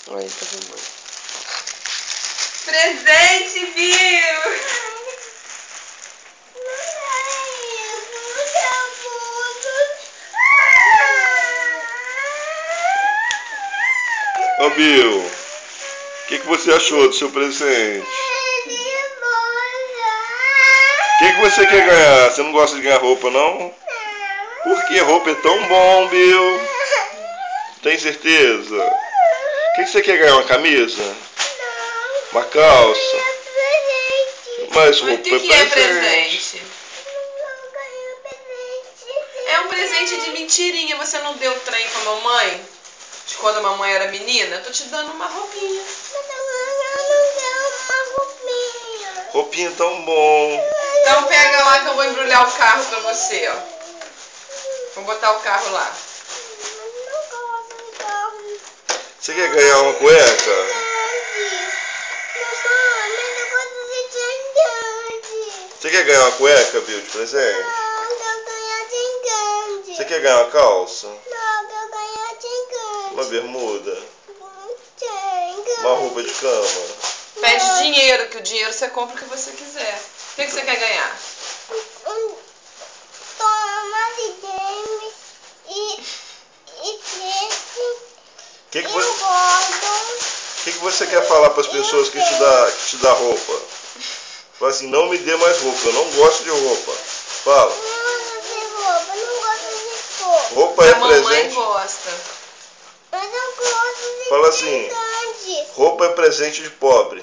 Olha, tá filmando. Presente, viu? Ô Bill, o que você achou do seu presente? O que você quer ganhar? Você não gosta de ganhar roupa, não? Por que roupa é tão bom, Bill? Tem certeza? O que você quer ganhar? Uma camisa? Uma calça? Mas roupa o que é presente? É um presente de mentirinha. Você não deu trem pra mamãe? De quando a mamãe era menina? Eu tô te dando uma roupinha. Roupinha tão bom. Então pega lá que eu vou embrulhar o carro pra você, ó. Vou botar o carro lá. Você quer ganhar uma cueca? Você quer ganhar uma cueca, Bill, de presente? Você quer ganhar uma calça? Uma bermuda? Uma roupa de cama? Pede dinheiro, que o dinheiro você compra o que você quiser. O que você quer ganhar? O que você quer falar para as pessoas que te dá roupa? Fala assim, não me dê mais roupa, eu não gosto de roupa. Fala. Roupa é presente. A mamãe gosta. Fala assim, roupa é presente de pobre.